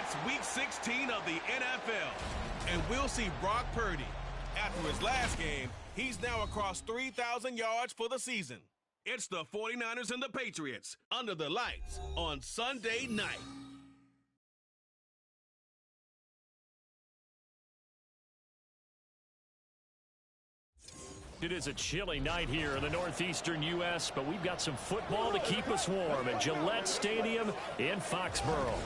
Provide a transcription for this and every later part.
It's Week 16 of the NFL, and we'll see Brock Purdy. After his last game, he's now across 3,000 yards for the season. It's the 49ers and the Patriots under the lights on Sunday night. It is a chilly night here in the northeastern U.S., but we've got some football to keep us warm at Gillette Stadium in Foxborough.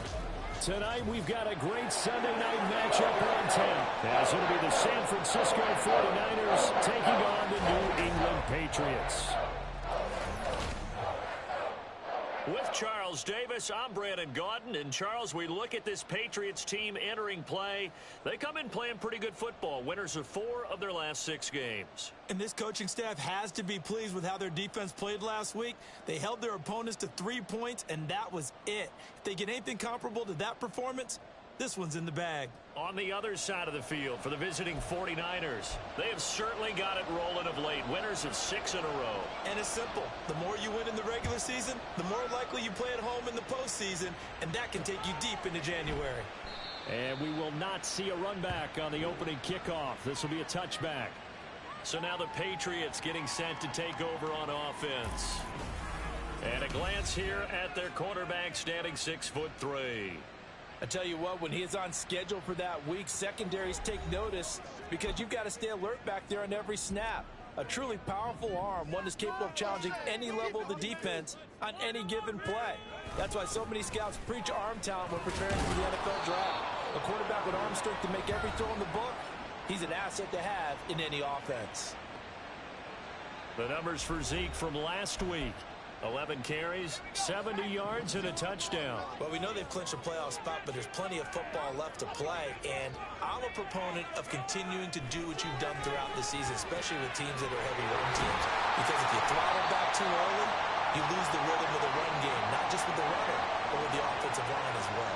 Tonight, we've got a great Sunday night matchup on 10, as it'll be the San Francisco 49ers taking on the New England Patriots. With Charles Davis, I'm Brandon Gaudin. And Charles, we look at this Patriots team entering play. They come in playing pretty good football. Winners of 4 of their last 6 games. And this coaching staff has to be pleased with how their defense played last week. They held their opponents to 3 points, and that was it. If they get anything comparable to that performance, this one's in the bag. On the other side of the field for the visiting 49ers, they have certainly got it rolling of late. Winners of 6 in a row. And it's simple. The more you win in the regular season, the more likely you play at home in the postseason, and that can take you deep into January. And we will not see a run back on the opening kickoff. This will be a touchback. So now the Patriots getting set to take over on offense. And a glance here at their quarterback standing 6'3". I tell you what, when he is on schedule for that week, secondaries take notice because you've got to stay alert back there on every snap. A truly powerful arm, one that's capable of challenging any level of the defense on any given play. That's why so many scouts preach arm talent when preparing for the NFL draft. A quarterback with arm strength to make every throw in the book, he's an asset to have in any offense. The numbers for Zeke from last week. 11 carries, 70 yards, and a touchdown. Well, we know they've clinched a playoff spot, but there's plenty of football left to play, and I'm a proponent of continuing to do what you've done throughout the season, especially with teams that are heavy run teams, because if you throttle back too early, you lose the rhythm of the run game, not just with the runner, but with the offensive line as well.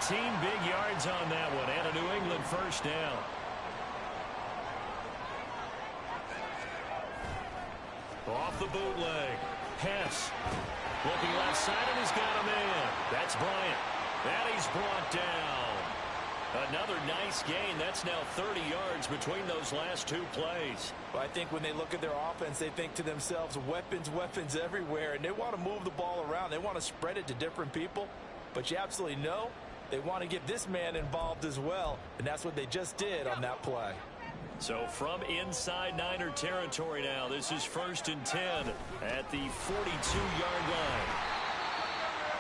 18 big yards on that one, and a New England first down. Off the bootleg. Hess looking left side, and he's got a man. That's Bryant. And he's brought down. Another nice gain. That's now 30 yards between those last 2 plays. Well, I think when they look at their offense, they think to themselves, weapons, weapons everywhere, and they want to move the ball around. They want to spread it to different people, but you absolutely know they want to get this man involved as well, and that's what they just did on that play. So from inside Niner territory now, this is 1st and 10 at the 42-yard line.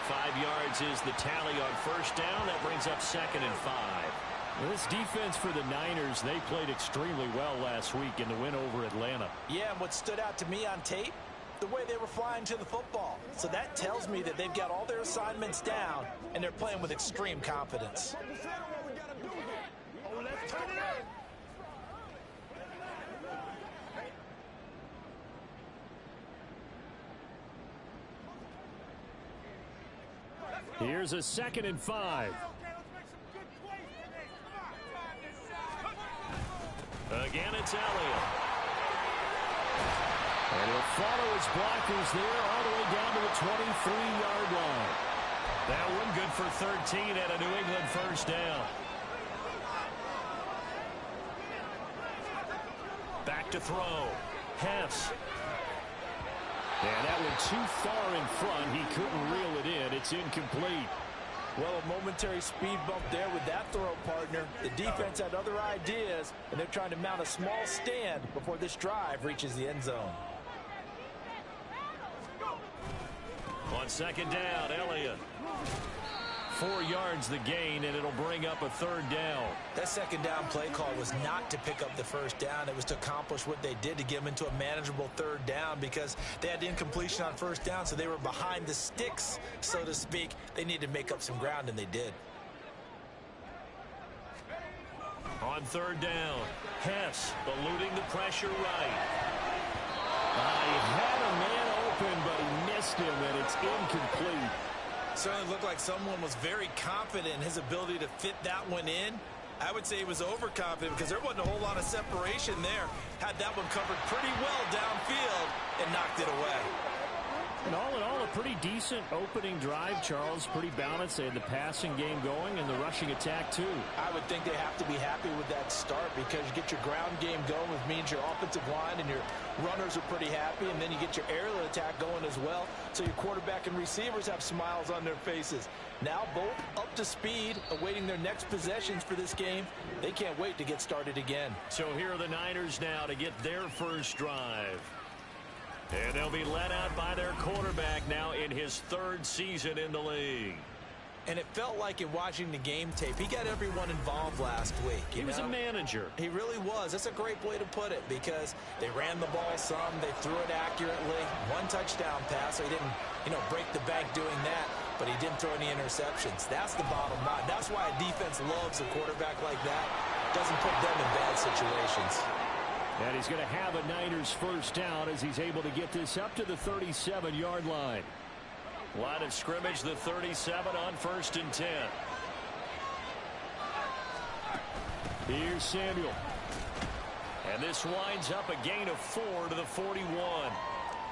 5 yards is the tally on first down. That brings up 2nd and 5. This defense for the Niners, they played extremely well last week in the win over Atlanta. Yeah, and what stood out to me on tape, the way they were flying to the football. So that tells me that they've got all their assignments down, and they're playing with extreme confidence. Here's a 2nd and 5. Again, it's Elliott. And he'll follow his blockers there all the way down to the 23-yard line. That one good for 13 at a New England first down. Back to throw. Hess. And that one too far in front. He couldn't reel it in. It's incomplete. Well, a momentary speed bump there with that throw, partner. The defense had other ideas, and they're trying to mount a small stand before this drive reaches the end zone. On 2nd down, Elliott. 4 yards the gain, and it'll bring up a 3rd down. That 2nd down play call was not to pick up the first down. It was to accomplish what they did to get them into a manageable 3rd down because they had incompletion on first down, so they were behind the sticks, so to speak. They needed to make up some ground, and they did. On 3rd down, Hess eluding the pressure right. He had a man open, but he missed him, and it's incomplete. Certainly looked like someone was very confident in his ability to fit that one in. I would say he was overconfident because there wasn't a whole lot of separation there. Had that one covered pretty well downfield and knocked it away. And all in all, a pretty decent opening drive, Charles. Pretty balanced. They had the passing game going and the rushing attack, too. I would think they have to be happy with that start because you get your ground game going, which means your offensive line and your runners are pretty happy, and then you get your aerial attack going as well. So your quarterback and receivers have smiles on their faces. Now both up to speed, awaiting their next possessions for this game. They can't wait to get started again. So here are the Niners now to get their first drive. And they'll be led out by their quarterback now in his third season in the league. And it felt like in watching the game tape, he got everyone involved last week. He was a manager. He really was. That's a great way to put it because they ran the ball some. They threw it accurately. One touchdown pass. So he didn't, break the bank doing that, but he didn't throw any interceptions. That's the bottom line. That's why a defense loves a quarterback like that. Doesn't put them in bad situations. And he's going to have a Niners first down as he's able to get this up to the 37-yard line. Line of scrimmage, the 37 on 1st and 10. Here's Samuel. And this winds up a gain of 4 to the 41.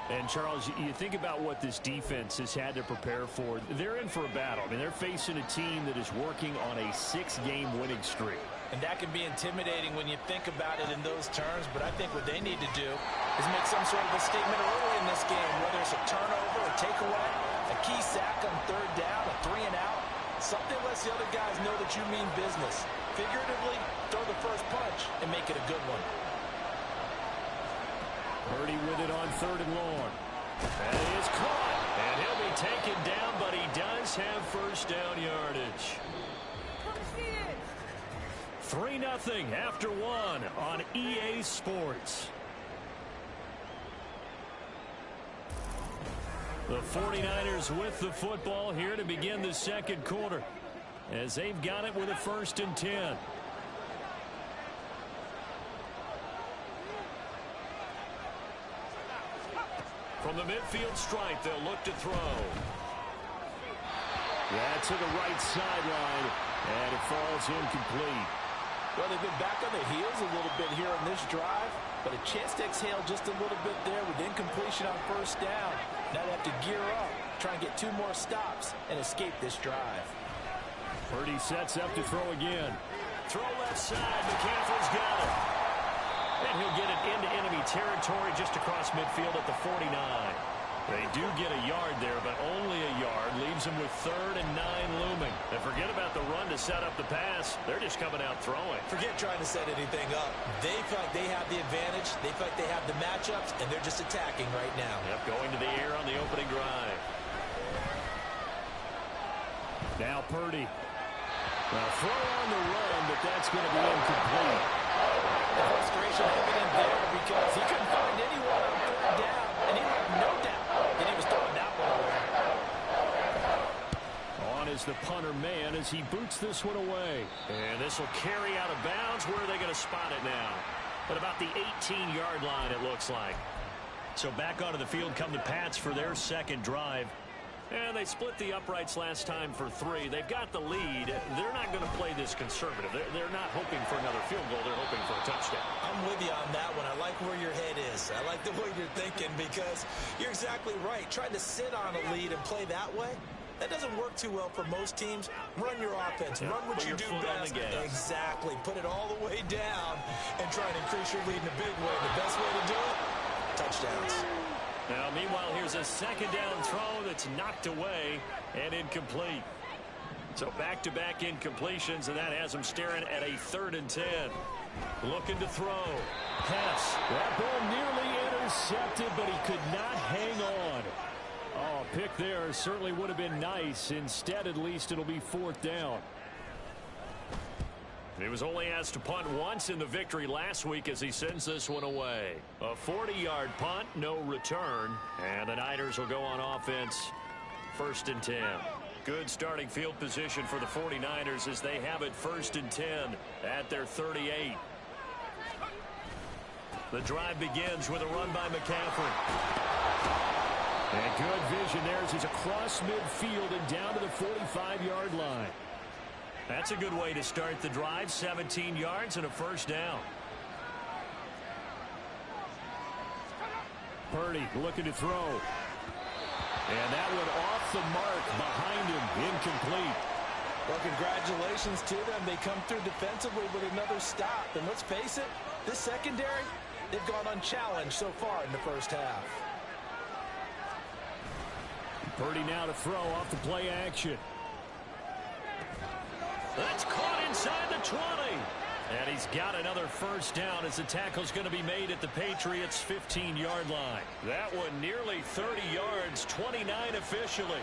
And, Charles, you think about what this defense has had to prepare for. They're in for a battle. I mean, they're facing a team that is working on a 6-game winning streak. And that can be intimidating when you think about it in those terms, but I think what they need to do is make some sort of a statement early in this game, whether it's a turnover, a takeaway, a key sack on 3rd down, a 3-and-out. Something lets the other guys know that you mean business. Figuratively, throw the first punch and make it a good one. Purdy with it on 3rd and long. And he is caught. And he'll be taken down, but he does have first down yardage. 3-0 after 1 on EA Sports. The 49ers with the football here to begin the second quarter as they've got it with a 1st and 10. From the midfield stripe, they'll look to throw. Yeah, to the right sideline, and it falls incomplete. Well, they've been back on their heels a little bit here on this drive, but a chance to exhale just a little bit there with incompletion on 1st down. Now they have to gear up, try and get 2 more stops, and escape this drive. Purdy sets up to throw again. Throw left side. McCaffrey's got it. And he'll get it into enemy territory just across midfield at the 49. They do get a yard there, but only a yard. Leaves them with 3rd and 9 looming. And forget about the run to set up the pass. They're just coming out throwing. Forget trying to set anything up. They feel like they have the advantage. They feel like they have the matchups, and they're just attacking right now. Yep, going to the air on the opening drive. Now Purdy. Now throw on the run, but that's going to be incomplete. The frustration evident there because he couldn't find anyone on 3rd down, and he left no doubt that he was throwing that one away. On is the punter man as he boots this one away. And this will carry out of bounds. Where are they going to spot it now? At about the 18-yard line, it looks like. So back onto the field come the Pats for their second drive. And they split the uprights last time for 3. They've got the lead. They're not going to play this conservative. They're not hoping for another field goal. They're hoping for a touchdown. I'm with you on that one. I like where your head is. I like the way you're thinking because you're exactly right. Trying to sit on a lead and play that way, that doesn't work too well for most teams. Run your offense. Run what you do best. Exactly. Put it all the way down and try and increase your lead in a big way. The best way to do it, touchdowns. Now, meanwhile, here's a 2nd down throw that's knocked away and incomplete. So back-to-back incompletions, and that has them staring at a 3rd and 10. Looking to throw. Pass. That ball nearly intercepted, but he could not hang on. Oh, pick there certainly would have been nice. Instead, at least, it'll be 4th down. He was only asked to punt once in the victory last week as he sends this one away. A 40-yard punt, no return. And the Niners will go on offense. 1st and 10. Good starting field position for the 49ers as they have it 1st and 10 at their 38. The drive begins with a run by McCaffrey. And good vision there as he's across midfield and down to the 45-yard line. That's a good way to start the drive. 17 yards and a 1st down. Purdy looking to throw. And that one off the mark behind him, incomplete. Well, congratulations to them. They come through defensively with another stop. And let's face it, this secondary, they've gone unchallenged so far in the first half. Purdy now to throw off the play action. That's caught inside the 20. And he's got another first down as the tackle's going to be made at the Patriots' 15-yard line. That one nearly 30 yards, 29 officially.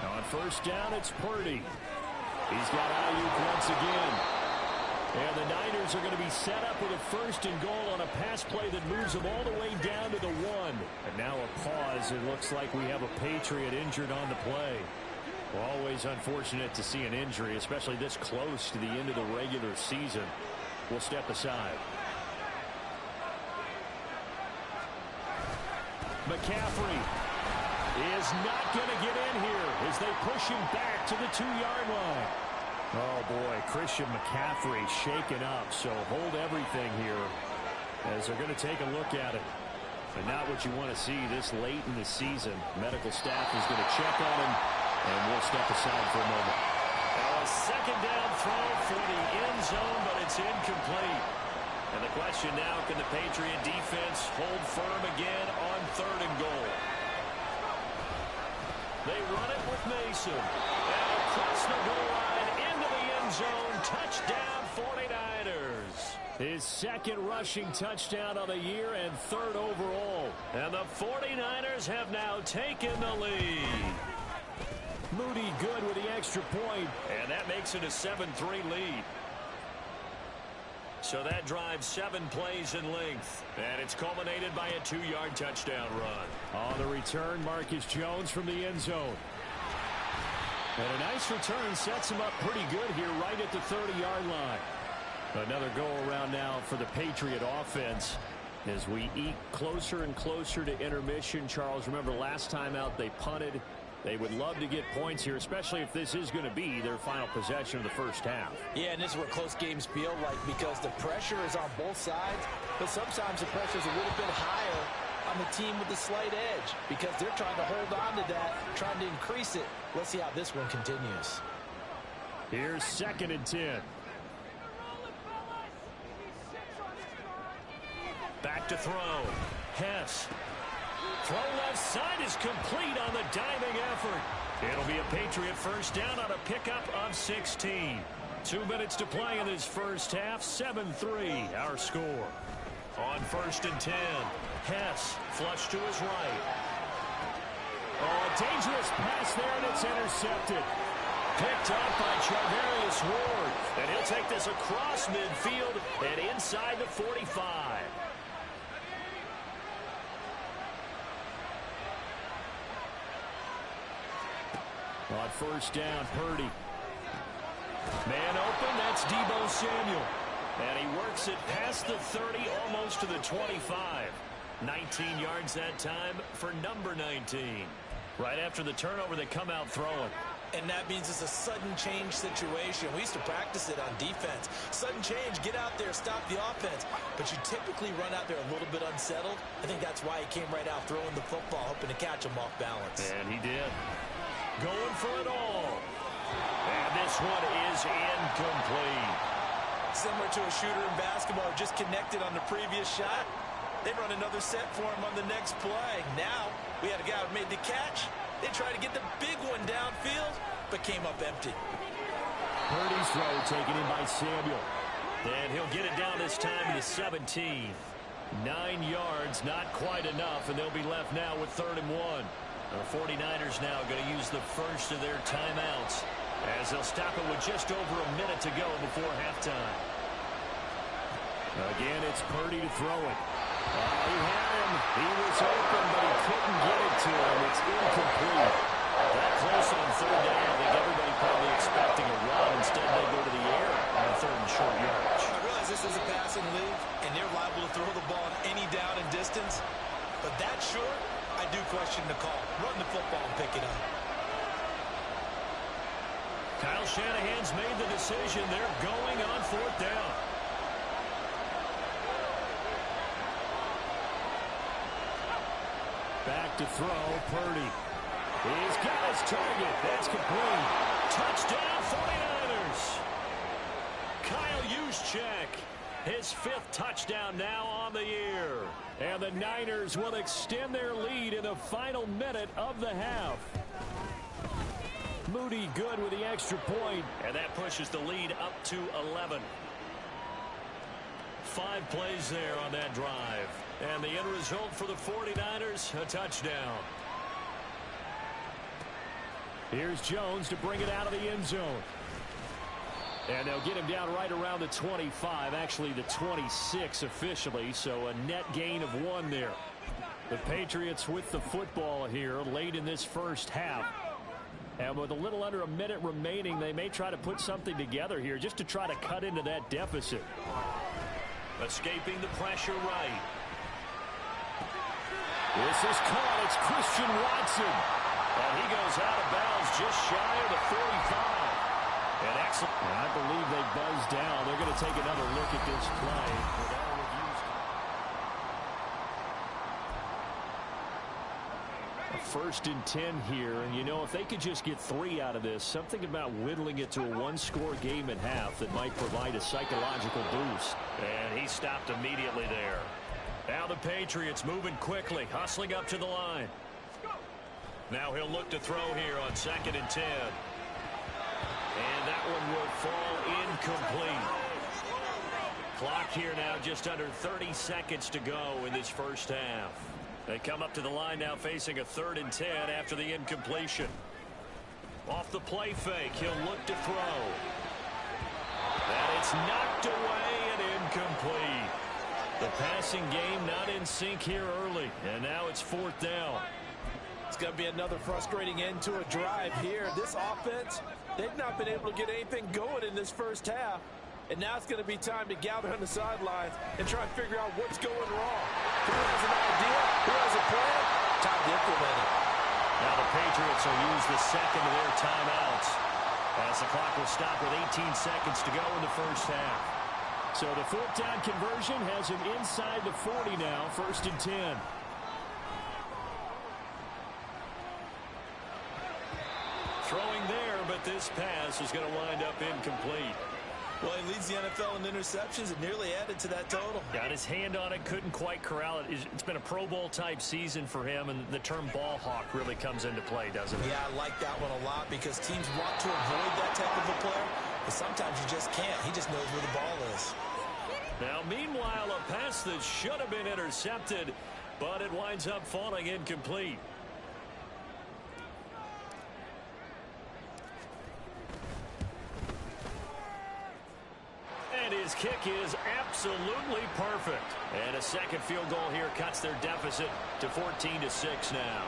On first down, it's Purdy. He's got Ayuk once again. And the Niners are going to be set up with a first and goal on a pass play that moves them all the way down to the 1. And now a pause. It looks like we have a Patriot injured on the play. Well, always unfortunate to see an injury, especially this close to the end of the regular season. We'll step aside. McCaffrey is not going to get in here as they push him back to the 2-yard line. Oh, boy, Christian McCaffrey shaken up, so hold everything here as they're going to take a look at it. And not what you want to see this late in the season. Medical staff is going to check on him, and we'll step aside for a moment. Now a second down throw for the end zone, but it's incomplete. And the question now, can the Patriot defense hold firm again on 3rd and goal? They run it with Mason. And across the goal line into the end zone. Touchdown 49ers. His second rushing touchdown of the year and 3rd overall. And the 49ers have now taken the lead. Moody good with the extra point. And that makes it a 7-3 lead. So that drives 7 plays in length. And it's culminated by a 2-yard touchdown run. On the return, Marcus Jones from the end zone. And a nice return sets him up pretty good here right at the 30-yard line. Another go-around now for the Patriot offense as we eke closer and closer to intermission. Charles, remember last time out they punted. They would love to get points here, especially if this is going to be their final possession of the first half. Yeah, and this is what close games feel like because the pressure is on both sides, but sometimes the pressure is a little bit higher on the team with the slight edge because they're trying to hold on to that, trying to increase it. Let's see how this one continues. Here's 2nd and 10. Back to throw. Hess. Throw left side is complete on the diving effort. It'll be a Patriot first down on a pickup of 16. 2 minutes to play in this first half. 7-3 our score. On 1st and 10. Hess flush to his right. Oh, a dangerous pass there, and it's intercepted. Picked up by Charvarius Ward. And he'll take this across midfield and inside the 45. On first down, Purdy. Man open, that's Deebo Samuel. And he works it past the 30, almost to the 25. 19 yards that time for number 19. Right after the turnover, they come out throwing. And that means it's a sudden change situation. We used to practice it on defense. Sudden change, get out there, stop the offense. But you typically run out there a little bit unsettled. I think that's why he came right out throwing the football, hoping to catch him off balance. And he did. Going for it all. And this one is incomplete. Similar to a shooter in basketball who just connected on the previous shot. They run another set for him on the next play. Now, we had a guy who made the catch. They tried to get the big one downfield, but came up empty. Purdy's throw taken in by Samuel. And he'll get it down this time to 17. 9 yards, not quite enough, and they'll be left now with 3rd and 1. The 49ers now going to use the first of their timeouts as they'll stop it with just over a minute to go before halftime. Again, it's Purdy to throw it. He had him. He was open, but he couldn't get it to him. It's incomplete. That close on 3rd down. I think everybody probably expecting a run. Instead, they go to the air on 3rd and short yardage. I realize this is a passing league, and they're liable to throw the ball on any down and distance. But that short, I do question the call. Run the football and pick it up. Kyle Shanahan's made the decision. They're going on 4th down. Back to throw, Purdy. He's got his target. That's complete. Touchdown, 49ers. Kyle Juszczyk, his 5th touchdown now on the year. And the Niners will extend their lead in the final minute of the half. Moody good with the extra point, and that pushes the lead up to 11. 5 plays there on that drive. And the end result for the 49ers, a touchdown. Here's Jones to bring it out of the end zone. And they'll get him down right around the 25, actually the 26 officially, so a net gain of 1 there. The Patriots with the football here late in this first half. And with a little under a minute remaining, they may try to put something together here just to try to cut into that deficit. Escaping the pressure right. This is caught. It's Christian Watson. And he goes out of bounds just shy of the 45. And excellent. I believe they buzzed down. They're going to take another look at this play. A 1st and 10 here. And, you know, if they could just get 3 out of this, something about whittling it to a 1-score game at half that might provide a psychological boost. And he stopped immediately there. Now the Patriots moving quickly, hustling up to the line. Now he'll look to throw here on 2nd and 10. And that one will fall incomplete. Clock here now just under 30 seconds to go in this first half. They come up to the line now facing a 3rd and 10 after the incompletion. Off the play fake, he'll look to throw. And it's knocked away and incomplete. The passing game not in sync here early. And now it's 4th down. It's going to be another frustrating end to a drive here. This offense, they've not been able to get anything going in this first half. And now it's going to be time to gather on the sidelines and try and figure out what's going wrong. Who has an idea? Who has a plan? Time to implement it. Now the Patriots will use the 2nd of their timeouts as the clock will stop with 18 seconds to go in the first half. So the 4th down conversion has him inside the 40 now, 1st and 10. Throwing there, but this pass is going to wind up incomplete. Well, he leads the NFL in interceptions and nearly added to that total. Got his hand on it, couldn't quite corral it. It's been a Pro Bowl type season for him, and the term ball hawk really comes into play, doesn't it? Yeah, I like that one a lot because teams want to avoid that type of a player, but sometimes you just can't. He just knows where the ball is. Now, meanwhile, a pass that should have been intercepted, but it winds up falling incomplete. And his kick is absolutely perfect. And a second field goal here cuts their deficit to 14-6 now.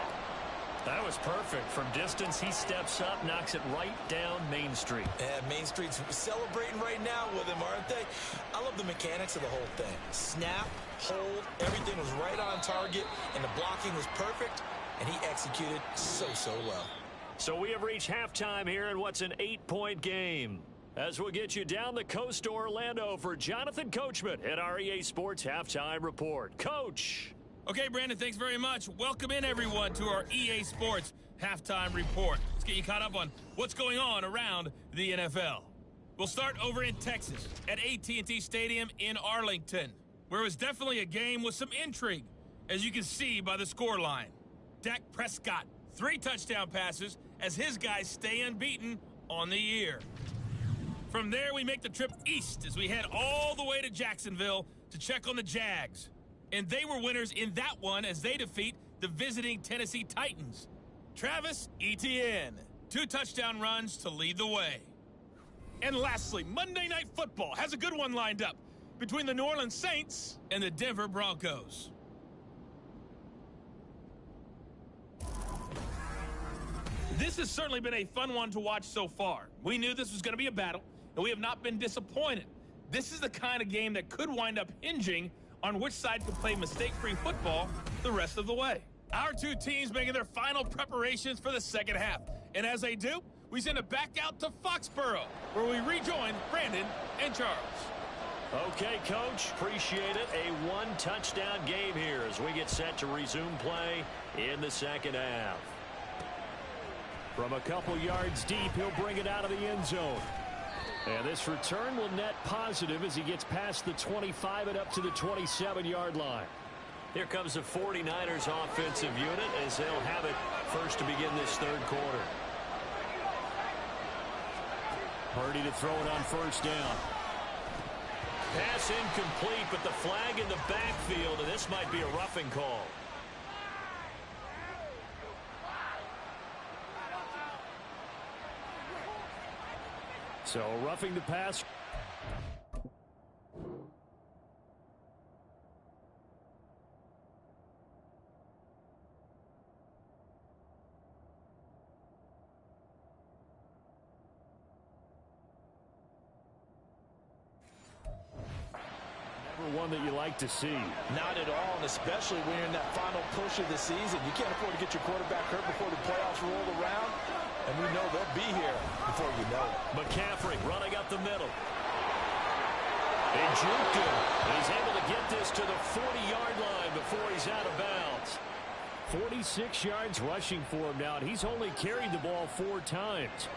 That was perfect. From distance, he steps up, knocks it right down Main Street. Yeah, Main Street's celebrating right now with him, aren't they? I love the mechanics of the whole thing. Snap, hold, everything was right on target, and the blocking was perfect, and he executed so well. So we have reached halftime here in what's an 8-point game. As we'll get you down the coast to Orlando for Jonathan Coachman at our EA Sports Halftime Report. Coach. Okay, Brandon, thanks very much. Welcome in, everyone, to our EA Sports Halftime Report. Let's get you caught up on what's going on around the NFL. We'll start over in Texas at AT&T Stadium in Arlington, where it was definitely a game with some intrigue, as you can see by the scoreline. Dak Prescott, 3 touchdown passes as his guys stay unbeaten on the year. From there, we make the trip east as we head all the way to Jacksonville to check on the Jags. And they were winners in that one as they defeat the visiting Tennessee Titans. Travis Etienne, 2 touchdown runs to lead the way. And lastly, Monday Night Football has a good one lined up between the New Orleans Saints and the Denver Broncos. This has certainly been a fun one to watch so far. We knew this was going to be a battle, and we have not been disappointed. This is the kind of game that could wind up hinging on which side can play mistake-free football the rest of the way. Our 2 teams making their final preparations for the second half. And as they do, we send it back out to Foxborough, where we rejoin Brandon and Charles. Okay, Coach, appreciate it. A one-touchdown game here as we get set to resume play in the second half. From a couple yards deep, he'll bring it out of the end zone. And this return will net positive as he gets past the 25 and up to the 27-yard line. Here comes the 49ers offensive unit as they'll have it first to begin this third quarter. Purdy to throw it on first down. Pass incomplete, but the flag in the backfield, and this might be a roughing call. So roughing the pass. One that you like to see. Not at all, and especially when you're in that final push of the season. You can't afford to get your quarterback hurt before the playoffs roll around, and we know they'll be here before you know it. McCaffrey running up the middle. They juked him. He's able to get this to the 40-yard line before he's out of bounds. 46 yards rushing for him now, and he's only carried the ball 4 times.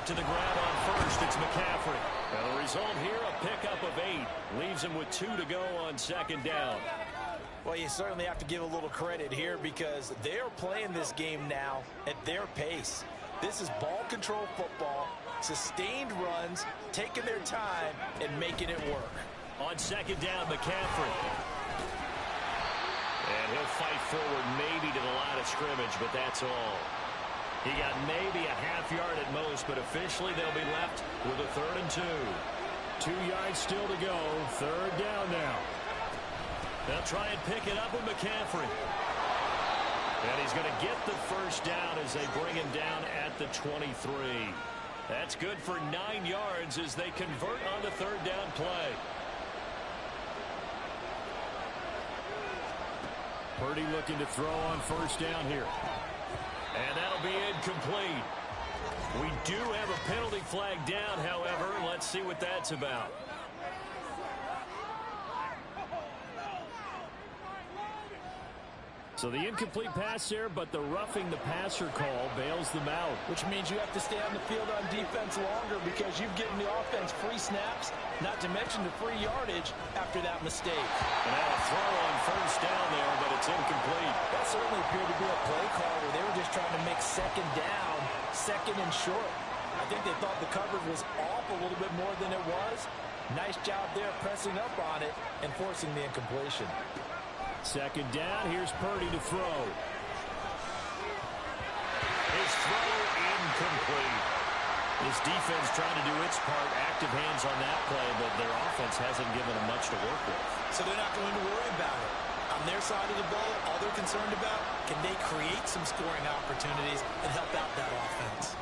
To the grab on first, it's McCaffrey. And the result here, a pickup of 8. Leaves him with 2 to go on second down. Well, you certainly have to give a little credit here because they're playing this game now at their pace. This is ball control football, sustained runs, taking their time, and making it work. On second down, McCaffrey. And he'll fight forward maybe to the line of scrimmage, but that's all. He got maybe a half yard at most, but officially they'll be left with a 3rd and 2. 2 yards still to go. 3rd down now. They'll try and pick it up with McCaffrey. And he's going to get the first down as they bring him down at the 23. That's good for 9 yards as they convert on the 3rd down play. Purdy looking to throw on first down here. And that'll be incomplete. We do have a penalty flag down, however. Let's see what that's about. So the incomplete pass there, but the roughing the passer call bails them out. Which means you have to stay on the field on defense longer because you've given the offense free snaps, not to mention the free yardage after that mistake. And now a throw on first down there, but it's incomplete. That certainly appeared to be a play call where they were just trying to make second down, second and short. I think they thought the coverage was off a little bit more than it was. Nice job there pressing up on it and forcing the incompletion. Second down, here's Purdy to throw. His throw incomplete. This defense trying to do its part, active hands on that play, but their offense hasn't given them much to work with. So they're not going to worry about it. On their side of the ball, all they're concerned about, can they create some scoring opportunities and help out that offense?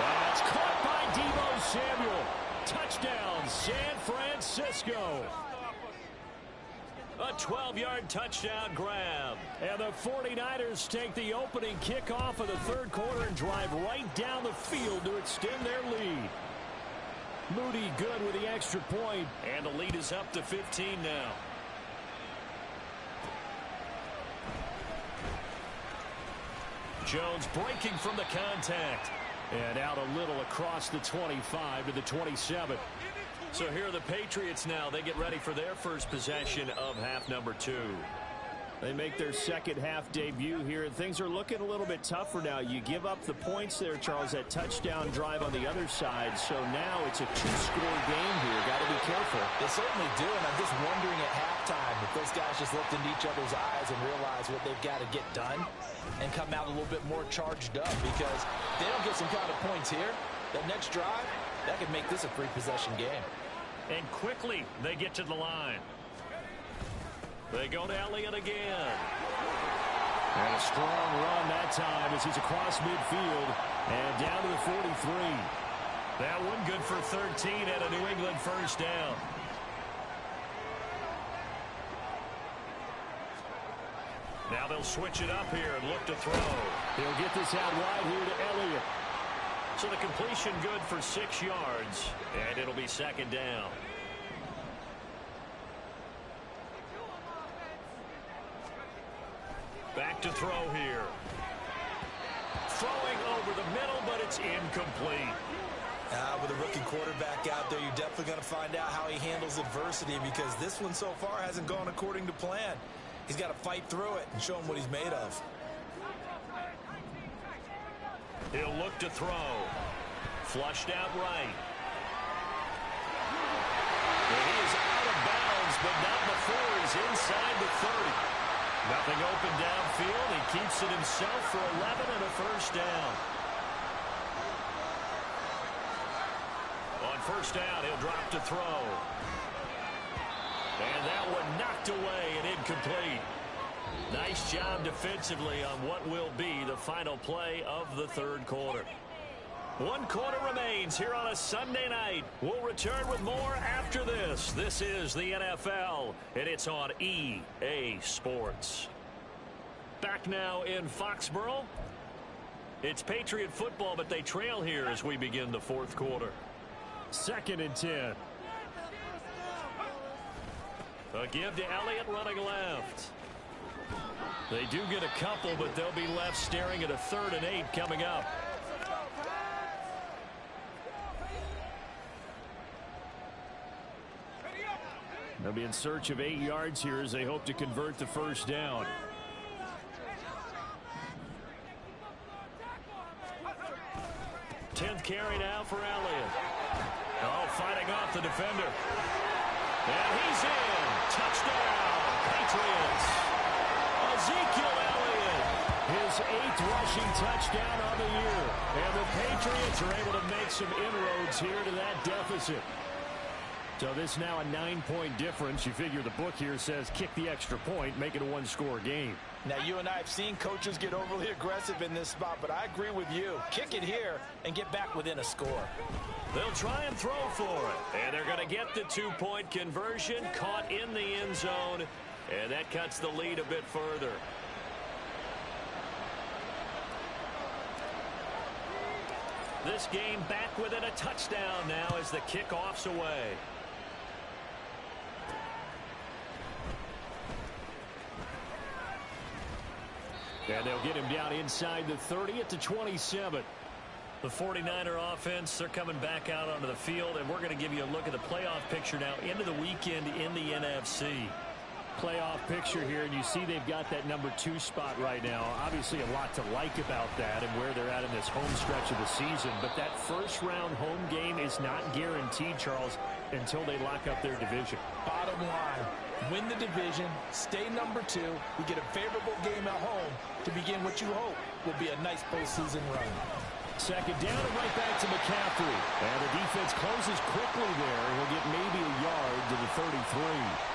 That's caught by Deebo Samuel. Touchdown, San Francisco. A 12-yard touchdown grab. And the 49ers take the opening kickoff of the 3rd quarter and drive right down the field to extend their lead. Moody good with the extra point, and the lead is up to 15 now. Jones breaking from the contact. And out a little across the 25 to the 27. So here are the Patriots now. They get ready for their first possession of half number 2. They make their second half debut here, and things are looking a little bit tougher now. You give up the points there, Charles, that touchdown drive on the other side. So now it's a 2-score game here. Got to be careful. They certainly do, and I'm just wondering at halftime if those guys just looked into each other's eyes and realized what they've got to get done and come out a little bit more charged up, because if they don't get some kind of points here, that next drive, that could make this a free-possession game. And quickly they get to the line. They go to Elliott again. And a strong run that time as he's across midfield and down to the 43. That one good for 13 and a New England first down. Now they'll switch it up here and look to throw. He'll get this out wide here to Elliott. So the completion good for 6 yards, and it'll be second down. Back to throw here. Throwing over the middle, but it's incomplete. With a rookie quarterback out there, you're definitely going to find out how he handles adversity, because this one so far hasn't gone according to plan. He's got to fight through it and show him what he's made of. He'll look to throw. Flushed out right. And he is out of bounds, but not before he's inside the 30. Nothing open downfield. He keeps it himself for 11 and a first down. On first down, he'll drop to throw. And that one knocked away and incomplete. Nice job defensively on what will be the final play of the third quarter. 1 quarter remains here on a Sunday night. We'll return with more after this. This is the NFL, and it's on EA Sports. Back now in Foxborough. It's Patriot football, but they trail here as we begin the fourth quarter. 2nd and 10. A give to Elliott running left. They do get a couple, but they'll be left staring at a 3rd and 8 coming up. They'll be in search of 8 yards here as they hope to convert the first down. Tenth carry now for Elliott. Oh, fighting off the defender. And he's in. Touchdown, Patriots. Ezekiel Elliott, his 8th rushing touchdown on the year. And the Patriots are able to make some inroads here to that deficit. So this now a 9-point difference. You figure the book here says kick the extra point, make it a 1-score game. Now, you and I have seen coaches get overly aggressive in this spot, but I agree with you. Kick it here and get back within a score. They'll try and throw for it. And they're going to get the 2-point conversion, caught in the end zone, and that cuts the lead a bit further. This game back within a touchdown now as the kickoff's away. And they'll get him down inside the 30 at the 27. The 49er offense, they're coming back out onto the field, and we're going to give you a look at the playoff picture now into the weekend in the NFC. Playoff picture here, and you see they've got that number 2 spot right now. Obviously a lot to like about that and where they're at in this home stretch of the season, but that first-round home game is not guaranteed, Charles, until they lock up their division. Bottom line, win the division, stay number 2, we get a favorable game at home to begin what you hope will be a nice postseason run. Second down and right back to McCaffrey. And the defense closes quickly there. He'll get maybe a yard to the 33.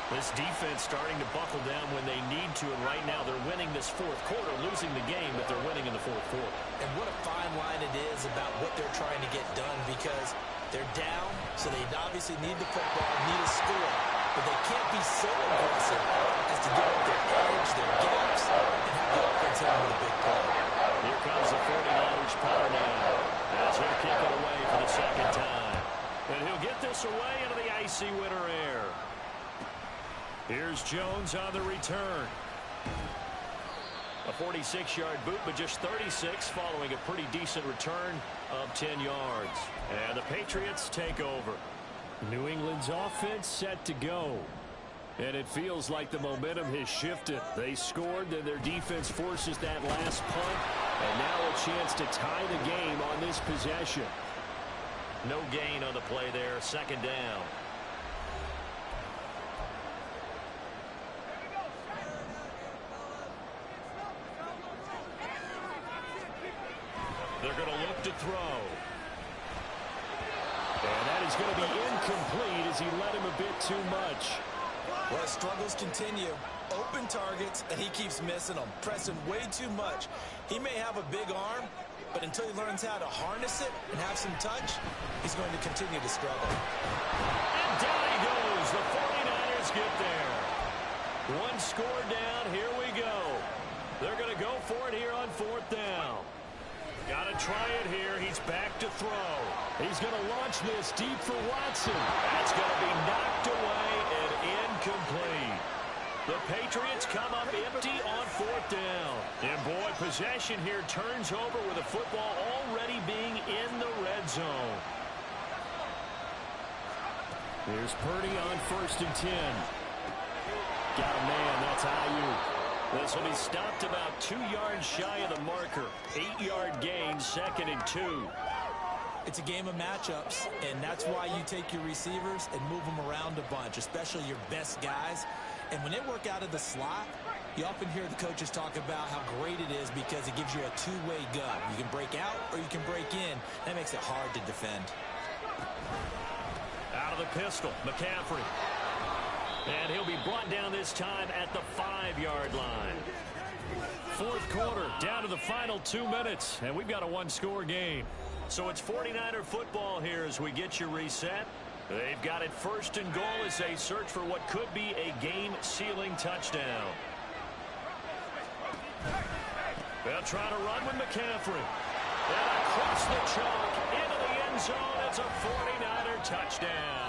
This defense starting to buckle down when they need to, and right now they're winning this fourth quarter, losing the game, but they're winning in the fourth quarter. And what a fine line it is about what they're trying to get done, because they're down, so they obviously need the football, need a score, but they can't be so aggressive as to give up their edge, their gaps, and have the offense hit with a big play. Here comes the 49ers punter now, as he'll kick it away for the second time. And he'll get this away into the icy winter air. Here's Jones on the return. A 46-yard boot, but just 36 following a pretty decent return of 10 yards. And the Patriots take over. New England's offense set to go. And it feels like the momentum has shifted. They scored, then their defense forces that last punt. And now a chance to tie the game on this possession. No gain on the play there. Second down. They're going to look to throw. And that is going to be incomplete as he let him a bit too much. Well, his struggles continue. Open targets, and he keeps missing them. Pressing way too much. He may have a big arm, but until he learns how to harness it and have some touch, he's going to continue to struggle. And down he goes. The 49ers get there. One score down. Here we go. They're going to go for it here on 4th down. Got to try it here. He's back to throw. He's going to launch this deep for Watson. That's going to be knocked away and incomplete. The Patriots come up empty on 4th down. And boy, possession here turns over with the football already being in the red zone. Here's Purdy on 1st and 10. Got a man. That's Ayuk. This will be stopped about 2 yards shy of the marker. 8-yard gain, 2nd and 2. It's a game of matchups, and that's why you take your receivers and move them around a bunch, especially your best guys. And when they work out of the slot, you often hear the coaches talk about how great it is because it gives you a two-way go. You can break out or you can break in. That makes it hard to defend. Out of the pistol, McCaffrey. And he'll be brought down this time at the 5-yard line. 4th quarter, down to the final 2 minutes, and we've got a one-score game. So it's 49er football here as we get you reset. They've got it 1st and goal as they search for what could be a game-sealing touchdown. They'll try to run with McCaffrey. And across the chalk into the end zone. It's a 49er touchdown.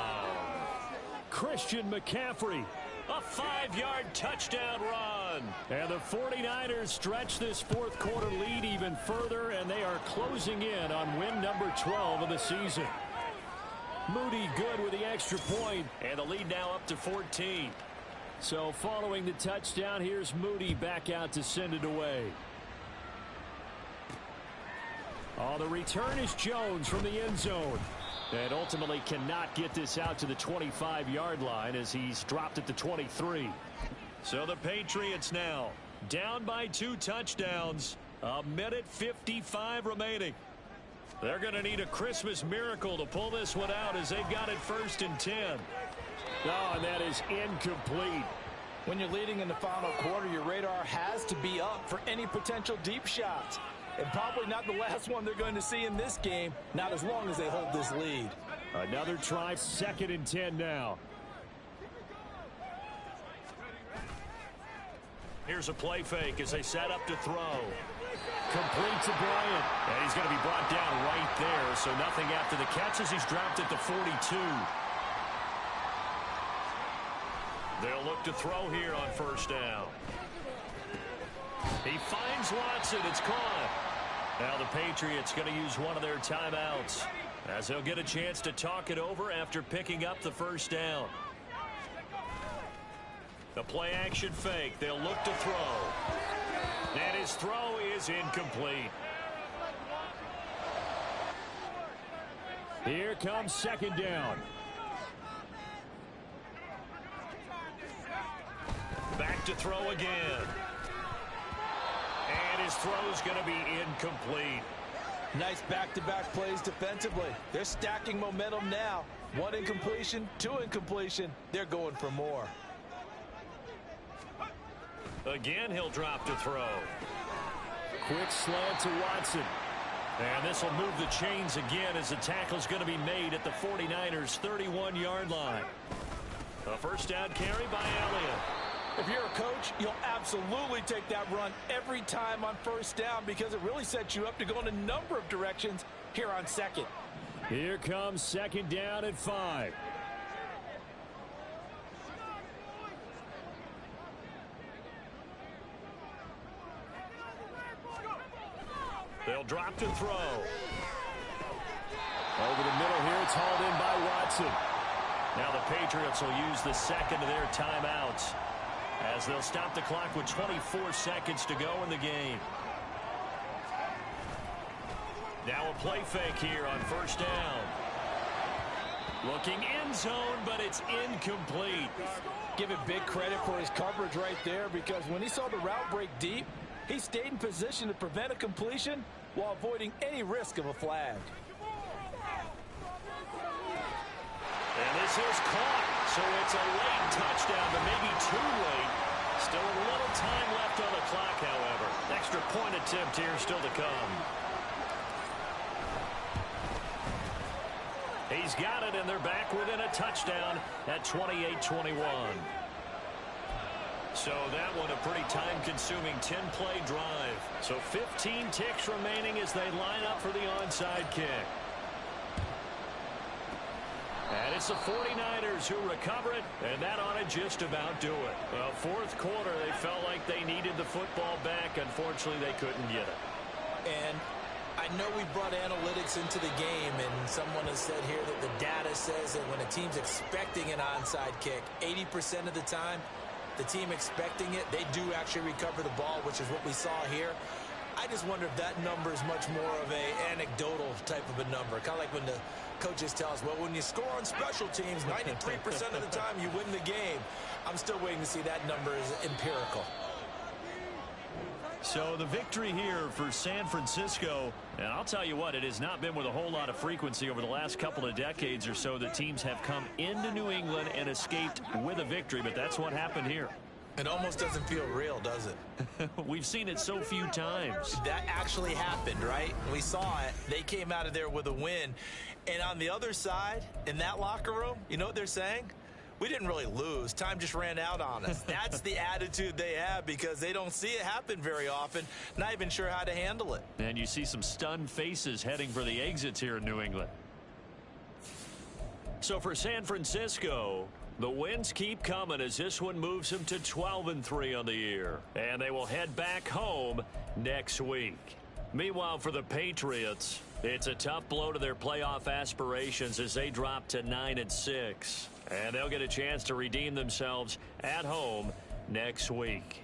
Christian McCaffrey, a 5-yard touchdown run. And the 49ers stretch this 4th quarter lead even further, and they are closing in on win number 12 of the season. Moody good with the extra point, and the lead now up to 14. So following the touchdown, here's Moody back out to send it away. Oh, the return is Jones from the end zone. And ultimately cannot get this out to the 25-yard line as he's dropped at the 23. So the Patriots now down by 2 touchdowns. 1:55 remaining. They're going to need a Christmas miracle to pull this one out as they've got it 1st and 10. Oh, and that is incomplete. When you're leading in the final quarter, your radar has to be up for any potential deep shots. And probably not the last one they're going to see in this game, not as long as they hold this lead. Another try, 2nd and 10 now. Here's a play fake as they set up to throw. Complete to Bryant. And he's going to be brought down right there, so nothing after the catch as he's dropped at the 42. They'll look to throw here on 1st down. He finds Watson. It's caught. Now the Patriots going to use one of their timeouts as they'll get a chance to talk it over after picking up the 1st down. The play action fake. They'll look to throw. And his throw is incomplete. Here comes 2nd down. Back to throw again. And his throw's going to be incomplete. Nice back-to-back plays defensively. They're stacking momentum now. 1 incompletion, 2 incompletion. They're going for more. Again, he'll drop to throw. Quick slant to Watson. And this will move the chains again as the tackle's going to be made at the 49ers' 31-yard line. A 1st down carry by Elliott. If you're a coach, you'll absolutely take that run every time on 1st down because it really sets you up to go in a number of directions here on 2nd. Here comes 2nd down at 5. They'll drop to throw. Over the middle here, it's hauled in by Watson. Now the Patriots will use the 2nd of their timeouts as they'll stop the clock with 24 seconds to go in the game. Now a play fake here on 1st down. Looking end zone, but it's incomplete. Give it big credit for his coverage right there because when he saw the route break deep, he stayed in position to prevent a completion while avoiding any risk of a flag. And this is caught, so it's a late touchdown, but maybe too late. Still a little time left on the clock, however. Extra point attempt here still to come. He's got it, and they're back within a touchdown at 28-21. So that one a pretty time-consuming 10-play drive. So 15 ticks remaining as they line up for the onside kick. And it's the 49ers who recover it, and that ought to just about do it. Well, fourth quarter, they felt like they needed the football back. Unfortunately, they couldn't get it. And I know we brought analytics into the game, and someone has said here that the data says that when a team's expecting an onside kick, 80% of the time, the team expecting it, they do actually recover the ball, which is what we saw here. I just wonder if that number is much more of a anecdotal type of a number. Kind of like when the coaches tell us, well, when you score on special teams, 93% of the time you win the game. I'm still waiting to see that number is empirical. So the victory here for San Francisco, and I'll tell you what, it has not been with a whole lot of frequency over the last couple of decades or so that teams have come into New England and escaped with a victory, but that's what happened here. It almost doesn't feel real, does it? We've seen it so few times. That actually happened, right? We saw it. They came out of there with a win. And on the other side, in that locker room, you know what they're saying? We didn't really lose. Time just ran out on us. That's the attitude they have because they don't see it happen very often. Not even sure how to handle it. And you see some stunned faces heading for the exits here in New England. So for San Francisco, the wins keep coming as this one moves them to 12-3 on the year. And they will head back home next week. Meanwhile, for the Patriots, it's a tough blow to their playoff aspirations as they drop to 9-6. And they'll get a chance to redeem themselves at home next week.